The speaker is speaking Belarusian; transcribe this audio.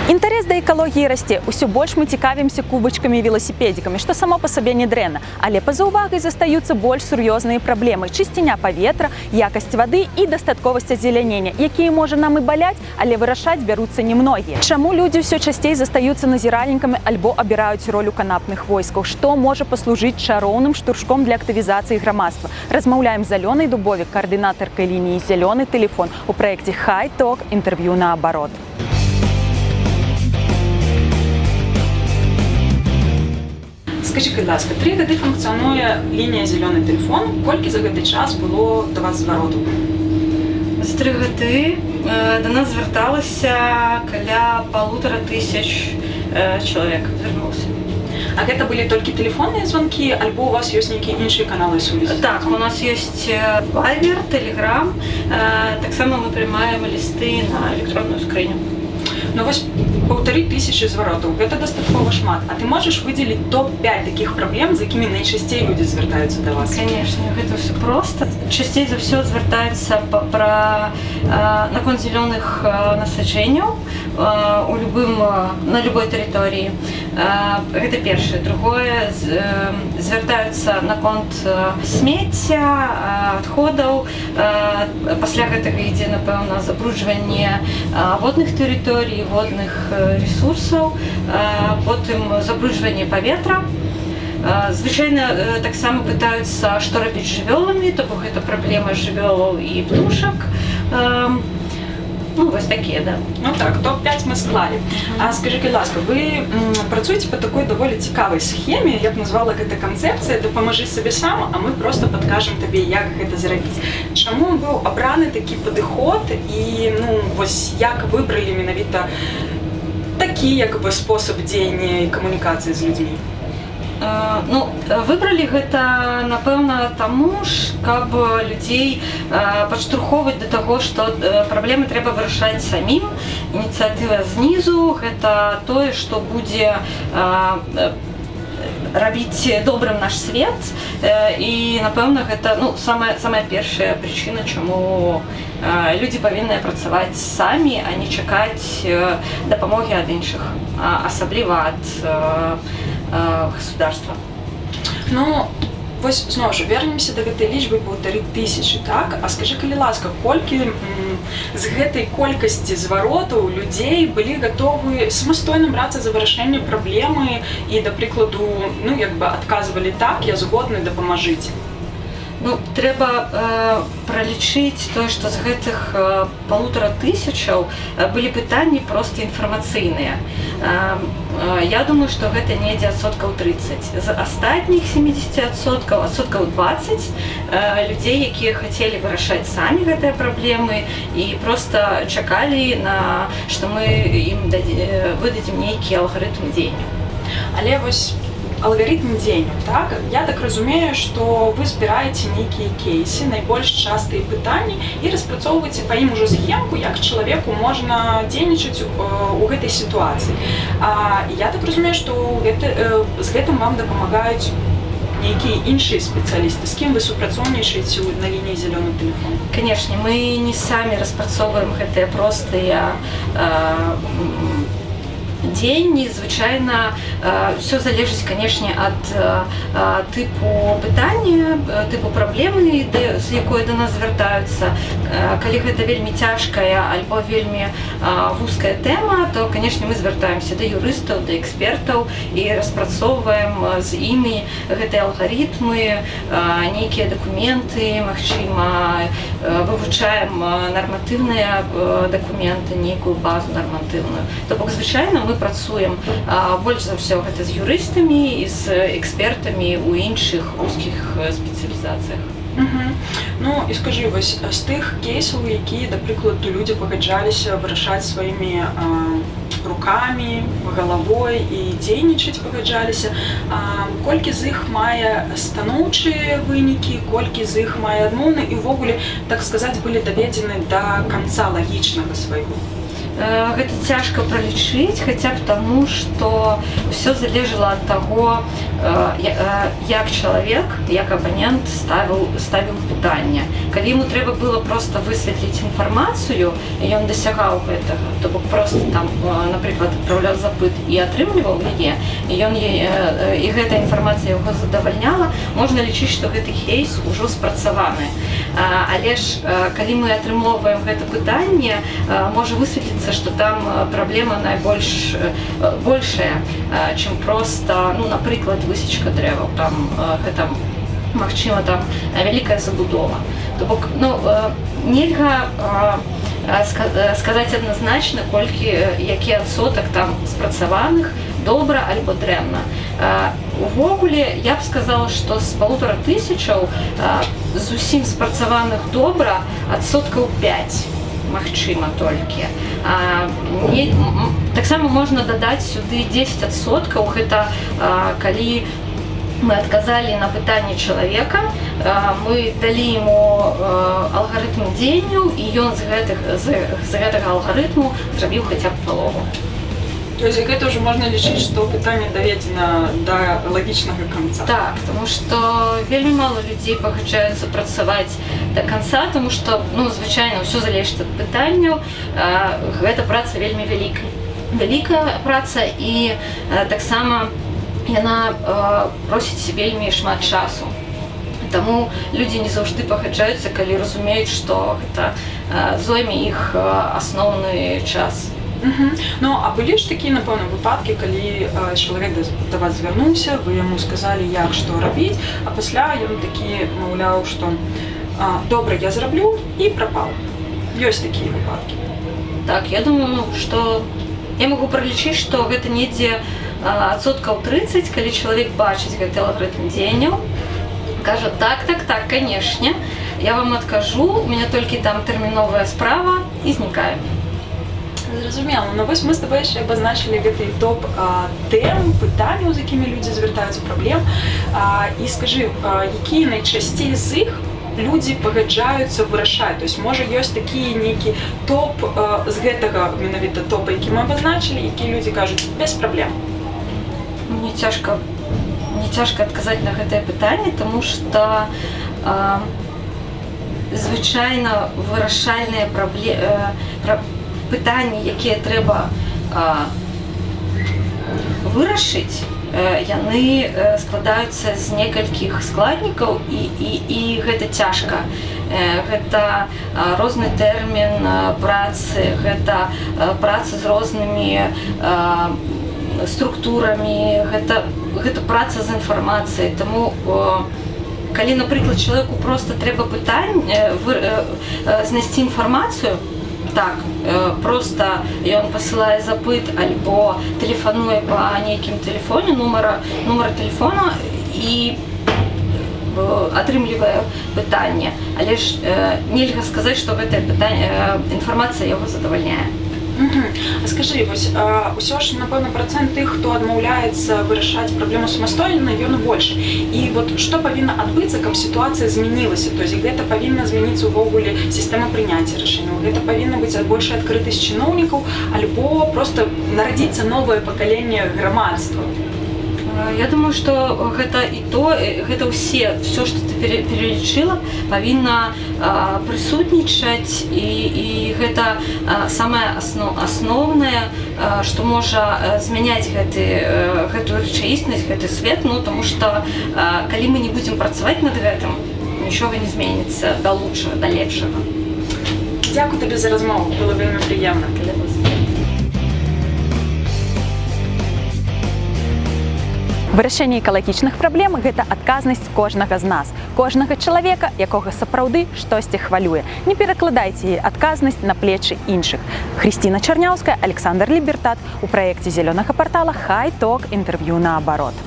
Інтарэс да экалогіі расце, усё больш мы цікавімся кубачкамі і веласіпедзікамі, што само па сабе не дрэнна, але па-за ўвагай застаюцца больш сур'ёзныя праблемы: чысціня паветра, якасць вады і дастатковасць азелянення, якія можа нам і баляць, але вырашаць бяруцца немногія. Чаму людзі ўсё часцей застаюцца назіральнікамі альбо абіраюць ролю канапных войскаў? Што можа паслужыць чароўным штуршком для актывізацыі грамадства? Размаўляем з Алёнай Дубовік, каардынатаркай лініі «Зялёны тэлефон» у праекце «Хай Ток. Інтэрв'ю наабарот». Скажи, будь ласка, 3 гады функцыянуе лінія «Зялёны тэлефон». Колькі за гэты час было да вас зваротаў? За 3 гады до нас звярталася каля 1500 чалавек звярнулася. А гэта былі толькі тэлефонныя званкі, альбо у вас ёсць нейкія іншыя каналы сувязі? Так, у нас ёсць Viber, Telegram, таксама мы прымаем лісты на электронную скрыню. Ну вось 1500 зваротаў, гэта дастаткова шмат. А ты можаш выдзеліць топ-5 такіх праблем, з якімі найчасцей людзі звяртаюцца да вас? Конечно, гэта ўсё проста. Часцей за ўсё звяртаюцца наконт зялёных насаджэнняў на любой тэрыторыі. Гэта першае. Другое, звяртаюцца наконт смецця, адходаў. Пасля гэтага ідзе, напэўна, забруджванне водных тэрыторый, водных ресурсаў, потым забруджванне паветра. Звычайна таксама пытаюцца, што рабіць з жывёламі, то бок гэта праблема жывёлаў і птушак. Ну, вось такія, да. Ну так, топ-5 мы склалі. А скажи, будь ласка, вы працуеце па такой даволі цікавай схеме, я б назвала гэта канцэпцыя «Дапамажы сабе сам, а мы проста падкажам табе, як гэта зрабіць». Чаму быў абраны такі падыход і, ну, вось як выбралі менавіта такі, як бы, спосаб дзеяння і камунікацыі з людзьмі? Ну, выбралі гэта, напэўна, таму ж, каб людзей падштурхоўваць да таго, што праблемы трэба вырашаць самім. Ініцыятыва знізу – гэта тое, што будзе рабіць добрым наш свет. І, напэўна, гэта самая першая прычына, чаму людзі павінны працаваць самі, а не чакаць дапамогі ад іншых, асабліва ад государства. Ну, вось зноў жа вернемся да гэтай лічбы 1500, так? А скажы, калі ласка, колькі з гэтай колькасці зваротаў людзей былі гатовы самастойна брацца за вырашэнне праблемы і, да прыкладу, ну, як бы адказвалі так, я згодны, дапамажыце? Ну, трэба пралічыць тое, што з гэтых 1500 былі пытанні проста інфармацыйныя. Я думаю, што гэта недзе адсоткаў 30. З астатніх 70%, адсоткаў 20 людзей, якія хацелі вырашаць самі гэтыя праблемы і проста чакалі, што мы ім выдадзім нейкі алгарытм дзеяння. Але вось алгарытм дзеяння, так? Я так разумею, што вы збіраеце нейкія кейсы, найбольш частыя пытанні і распрацоўваеце па ім ужо схемку, як чалавеку можна дзейнічаць у гэтай сітуацыі. Я так разумею, што з гэтым вам дапамагаюць нейкія іншыя спецыялісты. З кім вы супрацоўнічаеце на лініі «Зялёны тэлефон»? Канешне, мы не самі распрацоўваем гэтыя простыя дзеянні. Звычайна ўсё залежыць, канешне, ад тыпу пытання, тыпу праблемы, з якой да нас звяртаюцца. Калі гэта вельмі цяжкая альбо вельмі вузкая тэма, то, канешне, мы звяртаемся да юрыстаў, да экспертаў і распрацоўваем з імі гэтыя алгарытмы, нейкія дакументы, магчыма, вывучаем нарматыўныя дакументы, нейкую базу нарматыўную. То бок, звычайна, мы працуем больш за ўсё гэта з юрыстамі і з экспертамі ў іншых узкіх спецыялізацыях. Ну, і скажы, вось з тых кейсаў, якія, да прыкладу, людзі пагаджаліся вырашаць сваімі рукамі, галавой і дзейнічаць пагаджаліся, колькі з іх мае станоўчыя вынікі, колькі з іх мае адмоўны і ўвогуле, так сказаць, былі даведзены да канца лагічнага свайго? гэта цяжка пралічыць, хаця б таму, што ўсё залежала ад таго, як чалавек, як абанент ставіў пытанне. Калі яму трэба было проста высветліць інфармацыю, і ён дасягаў гэтага, то бок проста там, напрыклад, адпраўляў запыт і атрымліваў яе, і гэтая інфармацыя яго задавальняла, можна лічыць, што гэты кейс ужо спрацаваны. Але ж, калі мы атрымоўваем гэта пытанне, можа высветліцца, што там праблема найбольш большая, чым проста, ну, напрыклад, высечка дрэваў, там гэта, магчыма, там вялікая забудова. То бок, ну, нельга сказаць адназначна, які адсотак там спрацаваных добра альбо дрэнна. Увогуле, я б сказала, што з 1500 зусім спрацаваных добра адсоткаў 5. Магчыма толькі. Таксама можна дадаць сюды 10%, гэта калі мы адказалі на пытанне чалавека, мы далі яму алгарытм дзеянняў, і ён з гэтага алгарытму зрабіў хаця б палову. То есть гэта ўжо можна лічыць, што пытанне даведзена да лагічнага канца. Так, тому што вельмі мала людзей пагаджаюцца працаваць да канца, тому што, ну, звычайна, ўсё залежыць ад пытанняў. Гэта праца вельмі вялікая праца, і таксама яна просіць вельмі шмат часу. Таму людзі не заўжды пагаджаюцца, калі разумеюць, што гэта зойме іх асноўны час. Ну, а былі ж такія, напэўна, выпадкі, калі чалавек да вас звярнуўся, вы яму сказалі, як што рабіць, а пасля ён такі маўляў, што добра, я зраблю, і прапаў. Ёсць такія выпадкі. Так, я думаю, што я магу пралічыць, што гэта недзе адсоткаў 30, калі чалавек бачыць гэты алгарытм дзеянняў, кажа, так, канешне, я вам адкажу, у мяне толькі там тэрміновая справа, і знікаю. Зразумела, ну вось мы з табой яшчэ абазначылі гэты топ тэм, пытанняў, з якімі людзі звяртаюцца, праблем. І скажы, якія найчасцей з іх людзі пагаджаюцца вырашаць? То есть, можа, ёсць такі нейкі топ з гэтага менавіта топа, які мы абазначылі, які людзі кажуць, без праблем? Мне цяжка адказаць на гэтае пытанне, таму што звычайна вырашальныя пытанні, якія трэба вырашыць, яны складаюцца з некалькіх складнікаў, і гэта цяжка. Гэта розны тэрмін працы, гэта праца з рознымі структурамі, гэта праца з інфармацыяй. Таму, калі, напрыклад, чалавеку проста трэба знайсці інфармацыю, так, проста ён пасылае запыт альбо тэлефануе па нейкім тэлефоне, нумара тэлефона, і атрымлівае пытанне. Але ж нельга сказаць, што гэтая інфармацыя яго задавальняе. А скажы, вось, усё ж, напэўна, працэнт тых, хто адмаўляецца вырашаць праблему самастойна, ён больш. І вот што павінна адбыцца, каб сітуацыя змянілася? То есть гэта павінна змяніцца ўвогуле сістэма прыняцця рашэнняў, гэта павінна быць большая адкрытасць чыноўнікаў, альбо проста нарадзіцца новае пакаленне грамадства? Я думаю, што гэта і то, гэта ўсё, што ты пералічыла, павінна прысутнічаць, і гэта самае асноўнае, што можа змяняць гэтую рэчаіснасць, гэты свет, ну, таму што калі мы не будзем працаваць над гэтым, нічога не зменіцца да лучшага, да лепшага. Дзякуй табе за размову, было вельмі прыемна. Вырашэнне экалагічных праблем – гэта адказнасць кожнага з нас, кожнага чалавека, якога сапраўды штосьці хвалюе. Не перакладайце адказнасць на плечы іншых. Хрысціна Чарняўская, Александр Лібертат у праекце зялёнага партала «Хай-ток. Інтэрв'ю наабарот».